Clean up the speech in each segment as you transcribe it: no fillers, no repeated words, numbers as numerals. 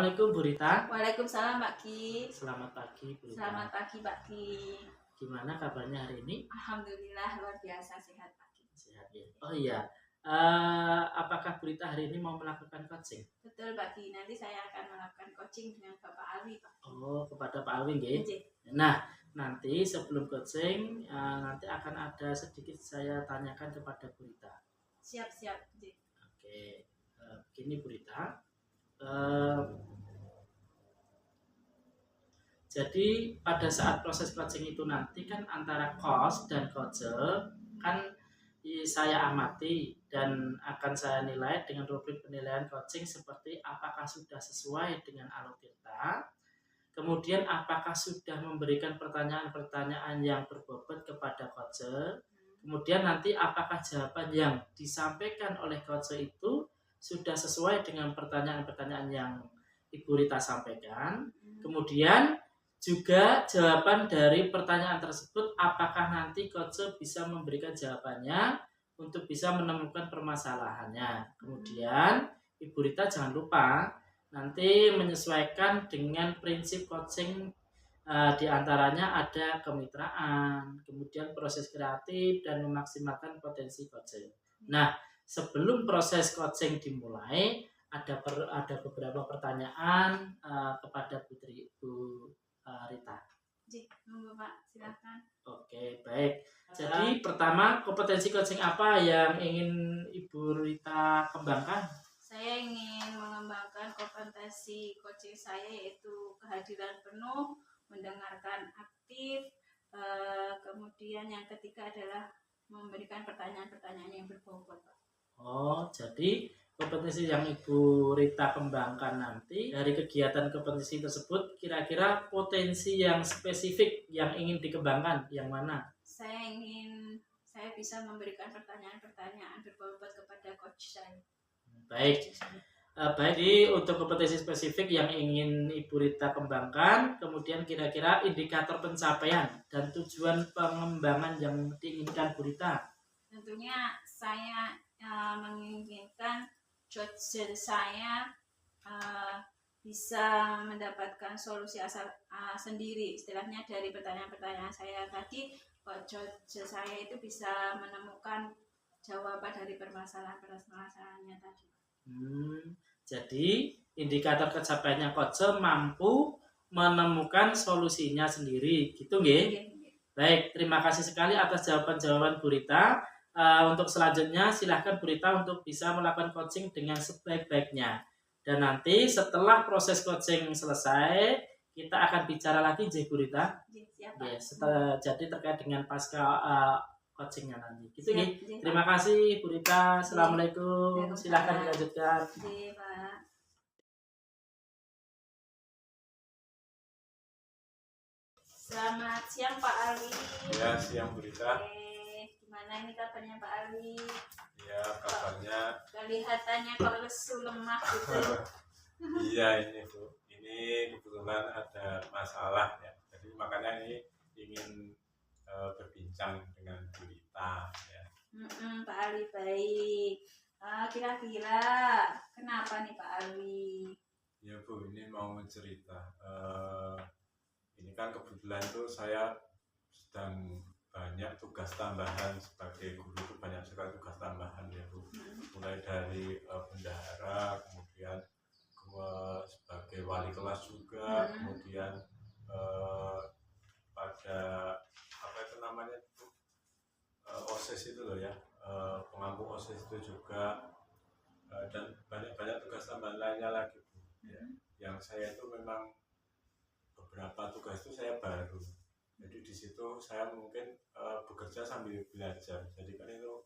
Assalamualaikum Bu Rita. Waalaikumsalam Pak Ki. Selamat pagi Bu Rita. Selamat pagi Pak Ki. Gimana kabarnya hari ini? Alhamdulillah luar biasa sehat Pak Ki. Sehat ya. Oh iya. Apakah Bu Rita hari ini mau melakukan coaching? Betul Pak Ki. Nanti saya akan melakukan coaching dengan Bapak Alwi Pak Ki. Oh, kepada Pak Alwi nggih. Nggih. Nah, nanti sebelum coaching nanti akan ada sedikit saya tanyakan kepada Bu Rita. Siap-siap. Nggih. Oke. Begini Bu Rita. Jadi pada saat proses coaching itu nanti kan antara coach dan coach kan saya amati dan akan saya nilai dengan rubrik penilaian coaching seperti apakah sudah sesuai dengan Allotirta, kemudian apakah sudah memberikan pertanyaan-pertanyaan yang berbobot kepada coach, kemudian nanti apakah jawaban yang disampaikan oleh coach itu sudah sesuai dengan pertanyaan-pertanyaan yang Ibu Rita sampaikan, kemudian juga jawaban dari pertanyaan tersebut apakah nanti coach bisa memberikan jawabannya untuk bisa menemukan permasalahannya. Kemudian Ibu Rita jangan lupa nanti menyesuaikan dengan prinsip coaching, diantaranya ada kemitraan, kemudian proses kreatif dan memaksimalkan potensi coaching. Nah, sebelum proses coaching dimulai ada beberapa pertanyaan kepada Bu Rita. Monggo Pak, silakan. Oke, baik. Jadi pertama, kompetensi coaching apa yang ingin Ibu Rita kembangkan? Saya ingin mengembangkan kompetensi coaching saya yaitu kehadiran penuh, mendengarkan aktif, kemudian yang ketiga adalah memberikan pertanyaan-pertanyaan yang berbobot Pak. Oh, jadi kompetensi yang Ibu Rita kembangkan nanti dari kegiatan kompetensi tersebut kira-kira potensi yang spesifik yang ingin dikembangkan yang mana? Saya bisa memberikan pertanyaan-pertanyaan berbobot kepada coach saya. Baik. Jadi untuk kompetensi spesifik yang ingin Ibu Rita kembangkan, kemudian kira-kira indikator pencapaian dan tujuan pengembangan yang diinginkan Bu Rita. Tentunya saya menginginkan coach saya bisa mendapatkan solusi asal sendiri, istilahnya dari pertanyaan-pertanyaan saya tadi, coach saya itu bisa menemukan jawaban dari permasalahannya tadi. Jadi indikator pencapaiannya coach mampu menemukan solusinya sendiri, gitu nggih? Baik, terima kasih sekali atas jawaban-jawaban Bu Rita. Untuk selanjutnya silahkan Bu Rita untuk bisa melakukan coaching dengan sebaik-baiknya. Dan nanti setelah proses coaching selesai, kita akan bicara lagi Bu Rita. Yes, jadi terkait dengan pasca coachingnya nanti. Gitu nggih. Terima kasih Bu Rita. Assalamualaikum. Silahkan dilanjutkan. Pak. Selamat siang Pak Alwi. Ya, siang Bu Rita. Gimana ini kabarnya Pak Alwi? Ya, kabarnya Kelihatannya kok lesu lemah gitu. Iya ini Bu, ini kebetulan ada masalah ya. Jadi makanya ini ingin berbincang dengan Bu Rita ya. Pak Alwi baik. Kira-kira kenapa nih Pak Alwi? Ya Bu, ini mau cerita. Ini kan kebetulan tuh saya sedang banyak tugas tambahan sebagai guru, itu banyak sekali tugas tambahan ya Bu. Mulai dari bendahara, kemudian sebagai wali kelas juga, kemudian pada apa itu namanya Bu, OSIS itu loh ya, pengampu OSIS itu juga, dan banyak tugas tambahan lainnya lagi Bu. Ya. Yang saya itu memang beberapa tugas itu saya baru. Jadi di situ saya mungkin bekerja sambil belajar. Jadi kan itu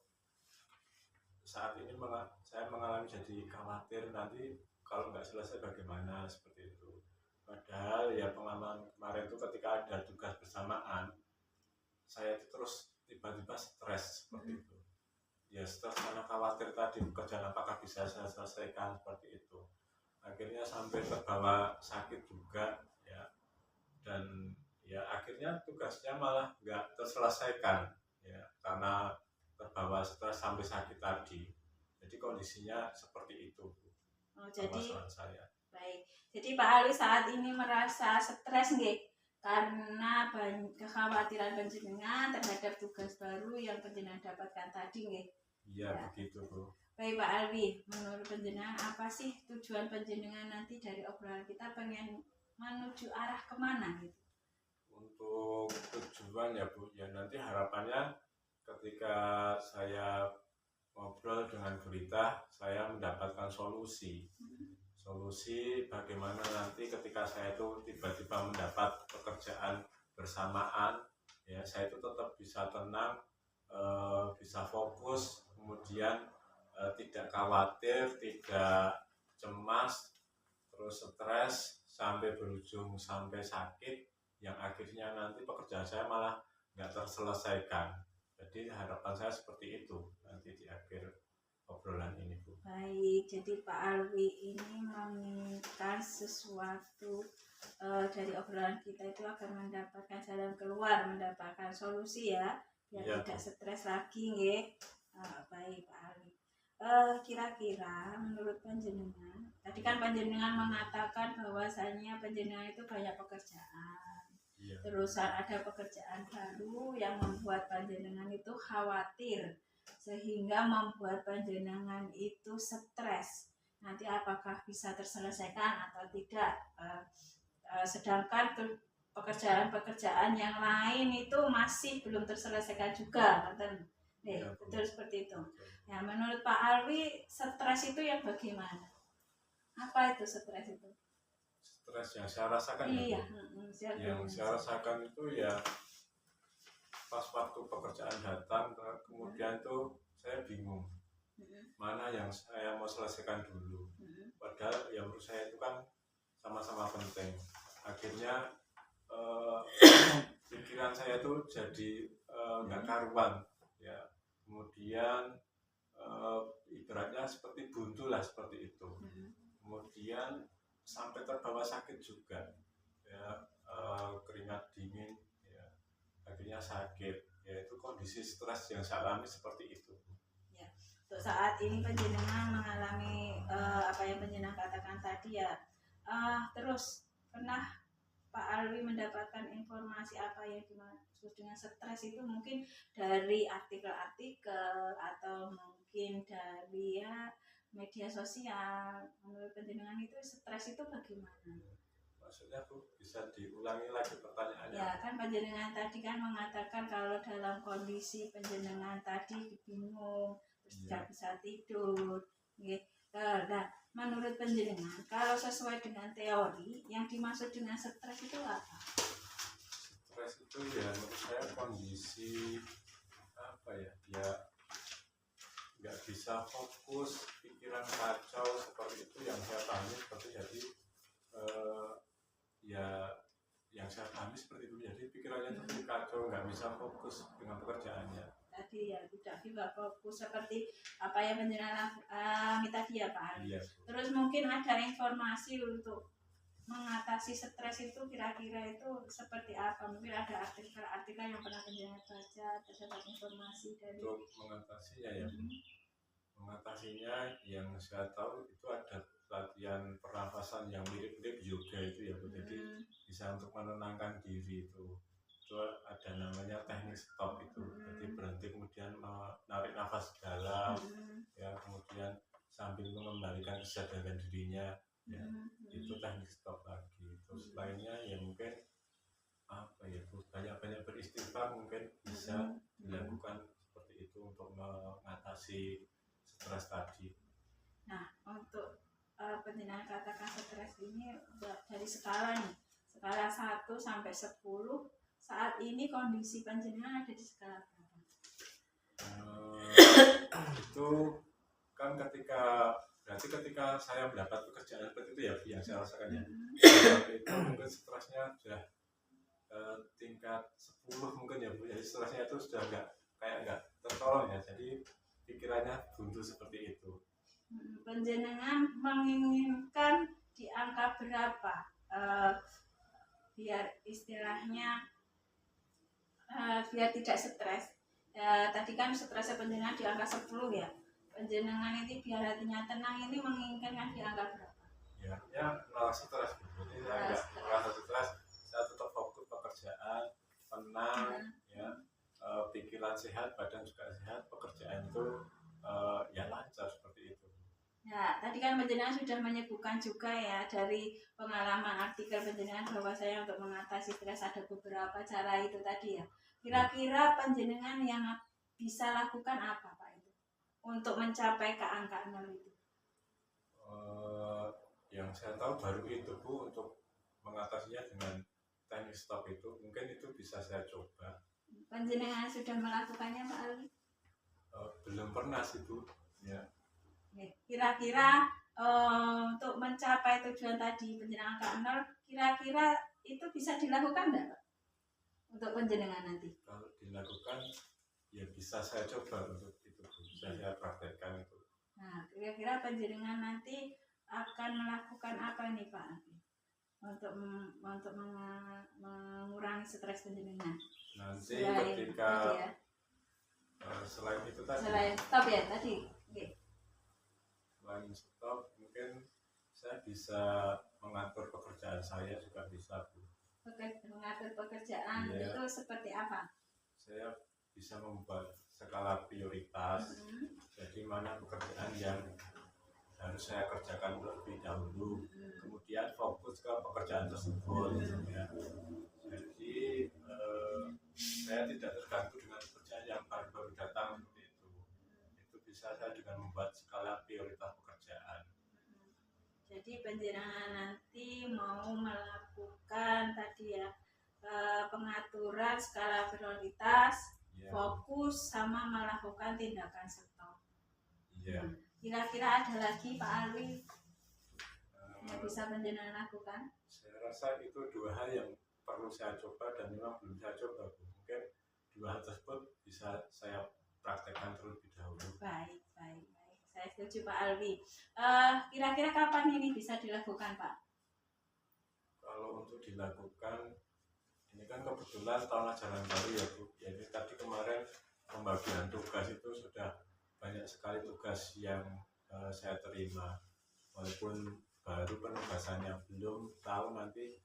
saat ini saya mengalami jadi khawatir nanti kalau nggak selesai bagaimana seperti itu. Padahal ya pengalaman kemarin itu ketika ada tugas bersamaan, saya itu terus tiba-tiba stres seperti itu. Ya stres karena khawatir tadi pekerjaan apakah bisa saya selesaikan seperti itu. Akhirnya sampai terbawa sakit juga ya. Dan ya akhirnya tugasnya malah nggak terselesaikan ya karena terbawa stres sampai sakit tadi. Jadi kondisinya seperti itu. Jadi saya. Baik. Jadi Pak Alwi saat ini merasa stres nggih karena kekhawatiran panjenengan terhadap tugas baru yang panjenengan dapatkan tadi nggih. Iya, Ya. begitu Bu. Baik Pak Alwi, menurut panjenengan apa sih tujuan panjenengan nanti dari obrolan kita, pengen menuju arah kemana gitu? Untuk tujuan ya Bu, ya nanti harapannya ketika saya ngobrol dengan Gurita, saya mendapatkan solusi bagaimana nanti ketika saya itu tiba-tiba mendapat pekerjaan bersamaan, ya saya itu tetap bisa tenang, bisa fokus, kemudian tidak khawatir, tidak cemas, terus stres sampai berujung sampai sakit, yang akhirnya nanti pekerjaan saya malah nggak terselesaikan. Jadi harapan saya seperti itu nanti di akhir obrolan ini Bu. Baik, jadi Pak Alwi ini menginginkan sesuatu dari obrolan kita itu agar mendapatkan jalan keluar, mendapatkan solusi ya, biar Iya, tidak Bu. stres lagi nggih. Baik Pak Alwi. Kira-kira menurut panjenengan, tadi kan panjenengan mengatakan bahwasanya panjenengan itu banyak pekerjaan. Iya. Terus ada pekerjaan baru yang membuat panjenengan itu khawatir, sehingga membuat panjenengan itu stres. Nanti apakah bisa terselesaikan atau tidak? Sedangkan pekerjaan-pekerjaan yang lain itu masih belum terselesaikan juga, Ya, betul seperti itu. Ya, menurut Pak Alwi, stres itu yang bagaimana? Apa itu stres itu? Stres yang saya rasakan Iya, ya Bu. Yang saya rasakan itu ya pas waktu pekerjaan datang, kemudian tuh saya bingung mana yang saya mau selesaikan dulu. Padahal ya menurut saya itu kan sama-sama penting. Akhirnya pikiran saya tuh jadi nggak karuan ya. Kemudian ibaratnya seperti buntu lah, seperti itu. Kemudian sampai terbawa sakit juga ya, keringat dingin ya, akhirnya sakit ya. Itu kondisi stres yang saya alami seperti itu ya. Untuk saat ini panjenengan mengalami apa yang panjenengan katakan tadi ya, terus pernah Pak Alwi mendapatkan informasi apa yang dimaksud dengan stres itu, mungkin dari artikel-artikel atau mungkin dari ya media sosial. Menurut panjenengan itu stres itu bagaimana? Maksudnya Bu, bisa diulangi lagi pertanyaannya? Ya kan panjenengan tadi kan mengatakan kalau dalam kondisi panjenengan tadi bingung, terus tidak bisa tidur. Nah, menurut panjenengan kalau sesuai dengan teori yang dimaksud dengan stres itu apa? Stres itu ya menurut saya kondisi apa ya, ya nggak bisa fokus, pikiran kacau, seperti itu yang saya pahami. Seperti jadi ya yang saya pahami seperti itu, jadi pikirannya seperti kacau, nggak bisa fokus dengan pekerjaannya tadi ya, tidak bisa fokus seperti apa yang panjenengan alami tadi ya Pak Ali. iya. Terus mungkin ada informasi untuk mengatasi stres itu kira-kira itu seperti apa? Mungkin ada artikel-artikel yang pernah panjenengan baca, terdapat informasi dari Untuk mengatasinya ya, mengatasinya yang saya tahu itu ada latihan pernafasan yang mirip-mirip yoga itu ya Bu. Jadi bisa untuk menenangkan diri itu ada namanya teknik stop itu. Jadi berhenti, kemudian menarik nafas dalam ya, kemudian sambil mengembalikan kesadaran dirinya ya, itu teknik stop lagi. Terus lainnya ya mungkin apa ya Bu, banyak-banyak beristighfar mungkin bisa dilakukan seperti itu untuk mengatasi stres tadi. Nah, untuk panjenengan katakan stres ini dari skala nih, skala 1 sampai 10, saat ini kondisi panjenengan ada di skala berapa? Itu kan berarti ketika saya mendapat pekerjaan seperti itu ya yang saya rasakan ya, itu mungkin stresnya sudah tingkat 10 mungkin ya Bu. Jadi stresnya itu sudah nggak tertolong ya, jadi pikirannya buntu seperti itu. Panjenengan menginginkan di angka berapa biar istilahnya biar tidak stres? Tadi kan stresnya panjenengan di angka 10 ya. Panjenengan ini biar hatinya tenang ini menginginkan di angka berapa? ya menolak stres gitu. Jadi saya Nah, nggak stres. merasa stres, saya tetap fokus pekerjaan, tenang, ya, pikiran sehat, badan juga sehat, pekerjaan itu ya lancar seperti itu. Ya, tadi kan penjenengan sudah menyebutkan juga ya dari pengalaman artikel penjenengan bahwa saya untuk mengatasi stres ada beberapa cara itu tadi ya. Kira-kira penjenengan yang bisa lakukan apa Pak itu untuk mencapai ke angka 0 itu? Yang saya tahu baru itu Bu, untuk mengatasinya dengan teknik stop itu, mungkin itu bisa saya coba. Penjenengan sudah melakukannya Pak Ali? Belum pernah sih Bu, ya. Kira-kira untuk mencapai tujuan tadi penjenengan angka 0, kira-kira itu bisa dilakukan enggak Pak? Untuk penjenengan nanti? Kalau dilakukan, ya bisa saya coba untuk itu Bu, bisa saya praktekkan itu. Nah, kira-kira penjenengan nanti akan melakukan apa nih Pak untuk mengurangi stres penjenengan? Nanti Selain ketika tadi ya, selain itu tadi, selain stop ya tadi. Oke. selain stop, mungkin saya bisa mengatur pekerjaan saya juga bisa Bu. Mengatur pekerjaan Iya. itu seperti apa? Saya bisa membuat skala prioritas. Jadi mana pekerjaan yang harus saya kerjakan terlebih dahulu, kemudian fokus ke pekerjaan tersebut, ya. Jadi saya tidak terganggu dengan pekerjaan yang baru-baru datang seperti itu. Itu bisa saya dengan membuat skala prioritas pekerjaan. Jadi penjenengan nanti mau melakukan tadi ya pengaturan skala prioritas, Ya. fokus sama melakukan tindakan stop. Iya. Kira-kira ada lagi Pak Ali yang bisa penjenengan lakukan? Saya rasa itu dua hal yang perlu saya coba dan memang belum saya coba Bu. Mungkin dua hal tersebut bisa saya praktekkan terlebih dahulu. Baik. Saya setuju Pak Alwi. Kira-kira kapan ini bisa dilakukan Pak? Kalau untuk dilakukan, ini kan kebetulan tahun ajaran baru ya Bu. Jadi tadi kemarin pembagian tugas itu sudah banyak sekali tugas yang saya terima. Walaupun baru penugasannya, belum tahu nanti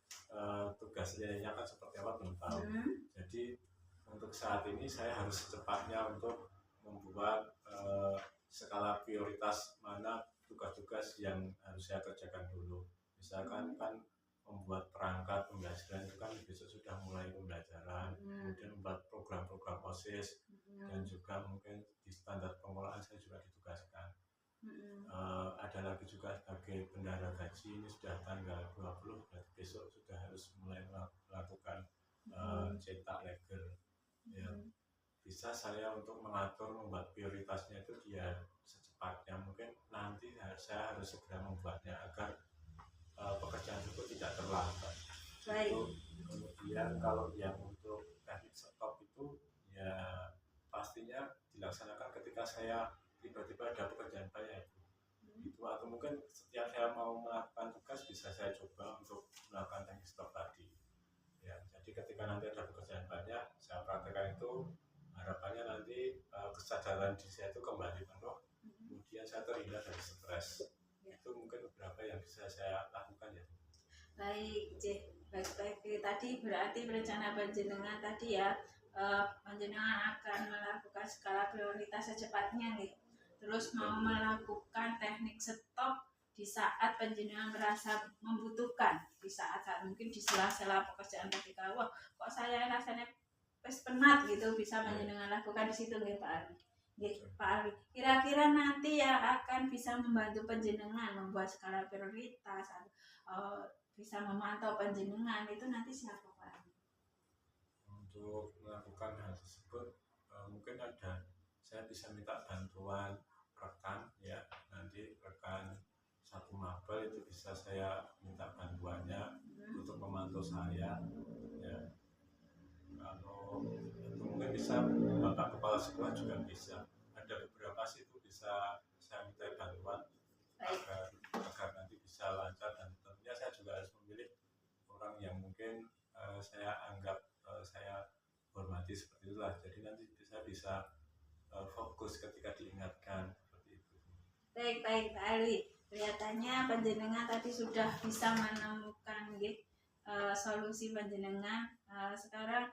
tugasnya kan seperti apa, belum tahu. Jadi untuk saat ini saya harus secepatnya untuk membuat skala prioritas mana tugas-tugas yang harus saya kerjakan dulu. Misalkan kan membuat perangkat pembelajaran itu kan besok sudah mulai pembelajaran, kemudian membuat program-program OSIS, dan juga mungkin di standar pengelolaan saya juga ditugaskan. Ada lagi juga sebagai bendahara gaji, ini sudah tanggal 20, berarti besok sudah harus mulai melakukan cetak leger. Ya, bisa saya untuk mengatur, membuat prioritasnya itu dia secepatnya. Mungkin nanti saya harus segera membuatnya agar pekerjaan itu tidak terlambat. Itu. Kemudian kalau yang untuk teknik stop itu ya pastinya dilaksanakan ketika saya tiba-tiba ada pekerjaan banyak itu, atau mungkin setiap saya mau melakukan tugas bisa saya coba untuk melakukan teknik stop tadi. Ya, jadi ketika nanti ada pekerjaan banyak, saya praktekkan itu, harapannya nanti kesadaran diri saya itu kembali penuh, kemudian saya terhindar dari stres. Itu mungkin beberapa yang bisa saya lakukan ya. Baik, tadi berarti rencana panjenengan tadi ya, panjenengan akan melakukan skala prioritas secepatnya nih. Terus mau melakukan teknik stop di saat panjenengan merasa membutuhkan, di saat mungkin di sela-sela pekerjaan ketika wah kok saya rasanya penat gitu, bisa panjenengan lakukan di situ nih Pak Ali. Pak Ali, kira-kira nanti yang akan bisa membantu panjenengan membuat skala prioritas, bisa memantau panjenengan itu nanti siapa Pak? Untuk melakukan hal tersebut mungkin saya bisa minta bantuan rekan ya, nanti rekan satu mabel itu bisa saya minta bantuannya untuk memantau saya ya. Kalau itu mungkin bisa Bapak Kepala Sekolah juga bisa, ada beberapa sih itu bisa saya minta bantuan agar nanti bisa lancar, dan tentunya saya juga harus memilih orang yang mungkin saya anggap saya hormati seperti itulah, jadi nanti saya bisa fokus ketika diingatkan seperti itu. Baik Pak Ali, kelihatannya panjenengan tadi sudah bisa menemukan nggih, solusi panjenengan. Sekarang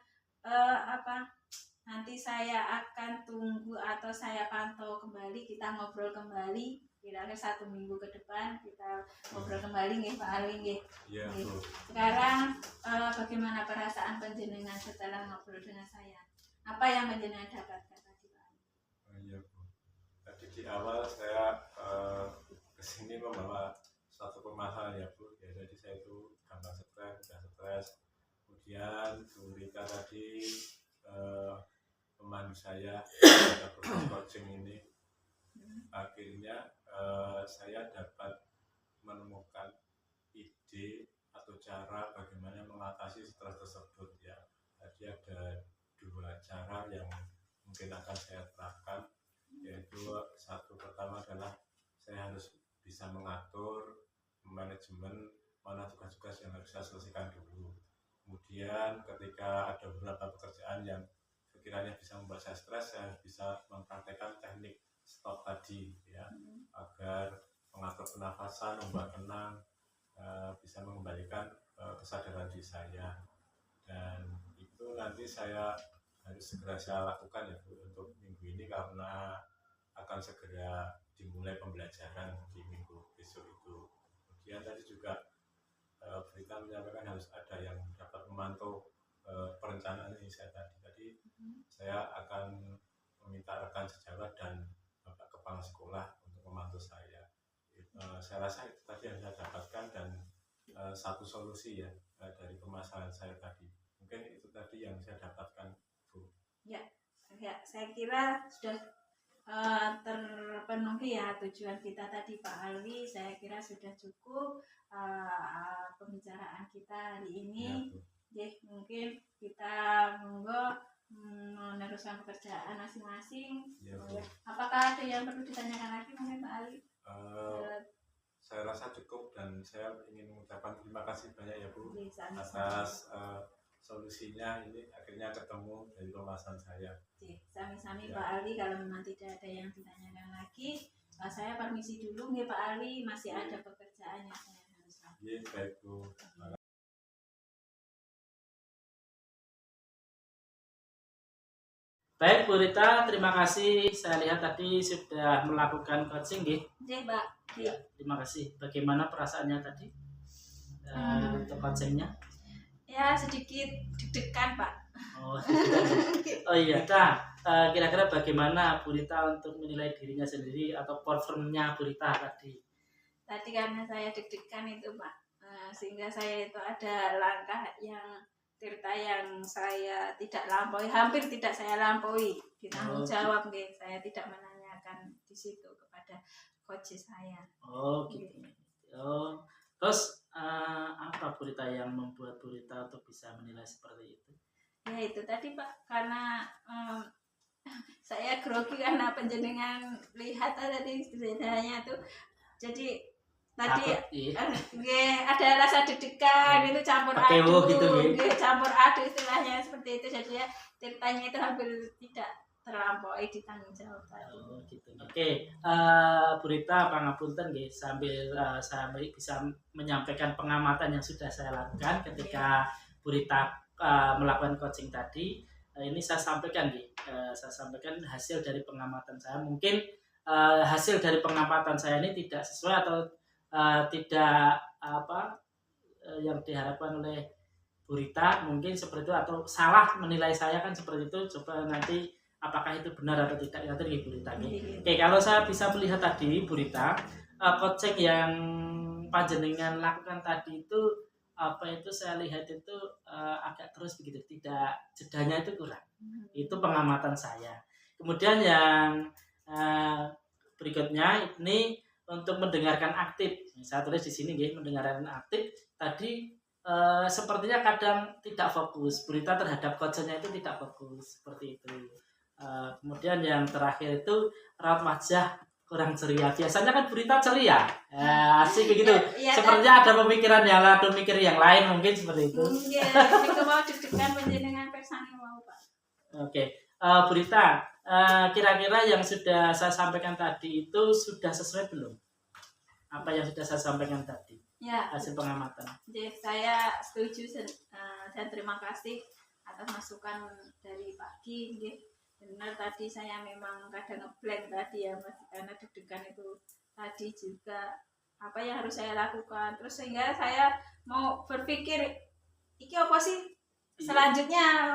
nanti saya akan tunggu atau saya pantau kembali, kita ngobrol kembali kira-kira 1 minggu ke depan kita ngobrol kembali nggih Pak Ali nggih. Iya, Bu. Sekarang bagaimana perasaan panjenengan setelah ngobrol dengan saya? Apa yang panjenengan dapatkan tadi Pak Ali? Iya, Bu. Tadi di awal saya kesini membawa suatu permasalahan ya Bu. Ya, jadi saya itu gampang stres, mudah stres. Kemudian Bu Rita tadi pemandu saya pada proses coaching ini, akhirnya saya dapat menemukan ide atau cara bagaimana mengatasi stres tersebut ya. Tadi ada 2 cara yang mungkin akan saya terapkan, yaitu satu pertama adalah saya harus bisa mengatur manajemen mana tugas-tugas yang harus saya selesaikan dulu. Kemudian ketika ada beberapa pekerjaan yang sekiranya bisa membuat saya stres, saya harus bisa mempraktekkan teknik stop tadi ya, agar mengatur pernafasan, membuat tenang, bisa mengembalikan kesadaran diri saya. Dan itu nanti saya harus segera saya lakukan ya Bu, untuk minggu ini, karena akan segera dimulai pembelajaran di minggu besok itu. Kemudian tadi juga berita menyampaikan harus ada yang dapat memantau perencanaan ini saya tadi saya akan meminta rekan sejawat dan Bapak Kepala Sekolah untuk memantau saya. Saya rasa itu tadi yang saya dapatkan dan satu solusi ya dari permasalahan saya tadi. Mungkin itu tadi yang saya dapatkan, Bu. Ya, saya kira sudah terpenuhi ya tujuan kita tadi Pak Ali. Saya kira sudah cukup pembicaraan kita hari ini. Ya, mungkin kita monggo meneruskan pekerjaan masing-masing. Ya, apakah ada yang perlu ditanyakan lagi mungkin Pak Ali? Saya rasa cukup dan saya ingin mengucapkan terima kasih banyak ya Bu atas solusinya. Ini akhirnya ketemu dari permasalahan saya. Sami-sami Ya. Pak Ali, kalau memang tidak ada yang ditanyakan lagi, saya permisi dulu nih Pak Ali, masih ada pekerjaan yang saya harus lakukan. Iya, baik Bu. Baik Bu Rita, terima kasih. Saya lihat tadi sudah melakukan coaching nggih. Oke, Pak. Ya, terima kasih. Bagaimana perasaannya tadi untuk coachingnya? Ya, sedikit deg-degan Pak. Oh iya, kira-kira bagaimana Bu Rita untuk menilai dirinya sendiri atau performnya Bu Rita tadi? Tadi karena saya deg-degan itu Pak, sehingga saya itu ada langkah yang cerita yang saya tidak lampaui, hampir tidak saya lampaui di tanggung jawab nih. Saya tidak menanyakan di situ kepada coach saya. Oh gitu. Oh, terus apa Bu Rita yang membuat Bu Rita untuk bisa menilai seperti itu? Ya itu tadi Pak, karena saya grogi karena panjenengan lihat tadi sebenarnya tuh, jadi tadi ada rasa deg-degan itu campur aduk gitu, campur aduk istilahnya seperti itu, jadi ya ceritanya itu hampir tidak terlampaui di tanggung jawab tadi. Oh gitu. Oke, Bu Rita pangapunten nggih, sambil saya bisa menyampaikan pengamatan yang sudah saya lakukan ketika Bu Rita melakukan coaching tadi. Ini saya sampaikan nggih, saya sampaikan hasil dari pengamatan saya. Mungkin hasil dari pengamatan saya ini tidak sesuai atau tidak yang diharapkan oleh Bu Rita, mungkin seperti itu, atau salah menilai saya kan seperti itu. Coba nanti apakah itu benar atau tidak, ya tadi Bu Rita. Oke, kalau saya bisa melihat tadi Bu Rita, coaching yang panjenengan lakukan tadi itu saya lihat itu agak terus begitu, tidak jedanya itu kurang. Itu pengamatan saya. Kemudian yang berikutnya ini untuk mendengarkan aktif. Saya tulis di sini nggih, mendengarkan aktif tadi sepertinya kadang tidak fokus. Berita terhadap coachnya itu tidak fokus seperti itu. Kemudian yang terakhir itu raut wajah kurang ceria. Biasanya kan berita ceria, asik begitu. Ya, sepertinya ada pemikiran yang lain, mikir yang lain mungkin seperti itu. Iya, itu mau deg-degan panjenengan persane mau Pak. Oke, berita kira-kira yang sudah saya sampaikan tadi itu sudah sesuai belum? apa yang sudah saya sampaikan tadi, Ya, hasil pengamatan. jadi saya setuju dan terima kasih atas masukan dari Pak Ki. Nggih. Benar tadi saya memang kadang ngeblank tadi ya Mas, karena deg-degan itu tadi juga apa yang harus saya lakukan. Terus sehingga saya mau berpikir iki apa sih selanjutnya.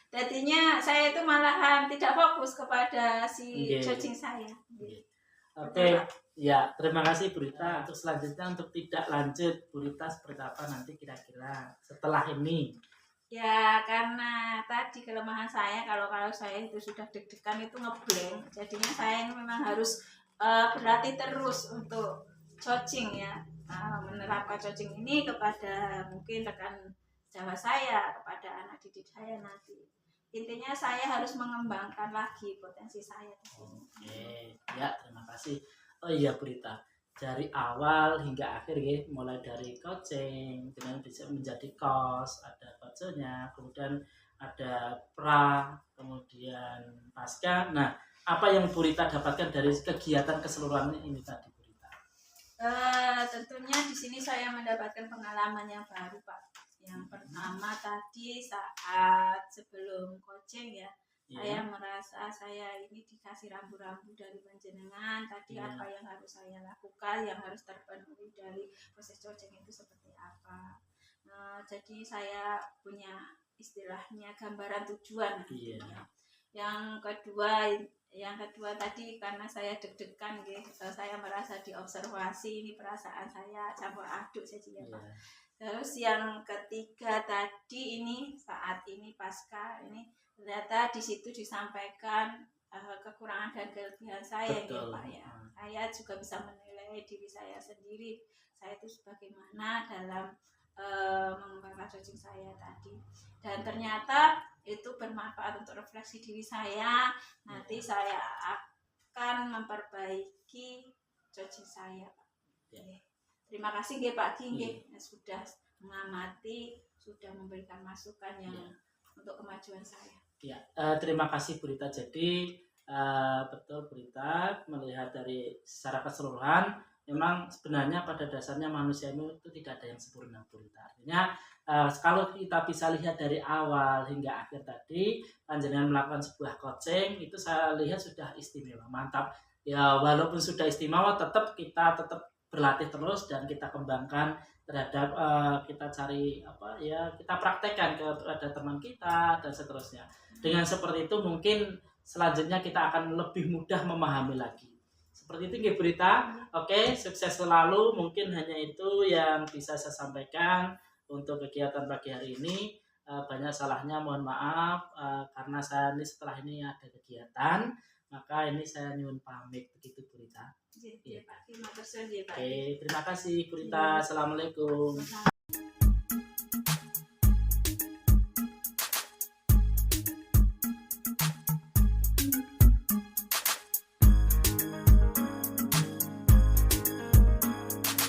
Jadinya saya itu malahan tidak fokus kepada si Nggih. coaching saya. Oke, ya terima kasih Bu Rita. Untuk selanjutnya untuk tidak lanjut, Bu Rita seperti apa nanti kira-kira setelah ini? Ya karena tadi kelemahan saya kalau saya itu sudah deg-degan itu ngeblank. Jadinya saya ini memang harus berlatih terus untuk coaching ya. Menerapkan coaching ini kepada mungkin rekan Jawa saya, kepada anak didik saya nanti. Intinya saya harus mengembangkan lagi potensi saya di sini. Oke, ya terima kasih. Oh iya Bu Rita, dari awal hingga akhir ya, mulai dari coaching dengan bisa menjadi coach, ada coachnya, kemudian ada pra, kemudian pasca. Nah, apa yang Bu Rita dapatkan dari kegiatan keseluruhan ini tadi Bu Rita? Tentunya di sini saya mendapatkan pengalaman yang baru Pak. Yang pertama tadi saat sebelum coaching ya, saya merasa saya ini dikasih rambu-rambu dari panjenengan tadi apa yang harus saya lakukan, yang harus terpenuhi dari proses coaching itu seperti apa. Jadi saya punya istilahnya gambaran tujuan. Yang kedua tadi karena saya deg-degan saya merasa diobservasi, ini perasaan saya campur aduk saja ya Pak. Terus yang ketiga tadi ini saat ini pasca ini ternyata di situ disampaikan kekurangan dan kelebihan saya ya Pak ya. Saya juga bisa menilai diri saya sendiri. Saya itu sebagaimana dalam mengembangkan coaching saya tadi. Dan ternyata itu bermanfaat untuk refleksi diri saya. Nanti saya akan memperbaiki coaching saya Pak. Terima kasih Pak Ki sudah mengamati, sudah memberikan masukan yang untuk kemajuan saya. Ya, terima kasih Bu Rita. Jadi betul Bu Rita melihat dari secara keseluruhan, memang sebenarnya pada dasarnya manusia itu tidak ada yang sempurna Bu Rita. Artinya kalau kita bisa lihat dari awal hingga akhir tadi, panjenengan melakukan sebuah coaching itu saya lihat sudah istimewa, mantap. Ya walaupun sudah istimewa, kita tetap berlatih terus dan kita kembangkan terhadap kita cari kita praktekkan kepada teman kita dan seterusnya. Dengan seperti itu mungkin selanjutnya kita akan lebih mudah memahami lagi. Seperti itu Bu Rita. Oke, sukses selalu. Mungkin hanya itu yang bisa saya sampaikan untuk kegiatan pagi hari ini. Banyak salahnya mohon maaf karena saya ini setelah ini ada kegiatan, maka ini saya nyuwun pamit begitu Bu Rita. Terima kasih. Oke, terima kasih Bu Rita. Assalamualaikum.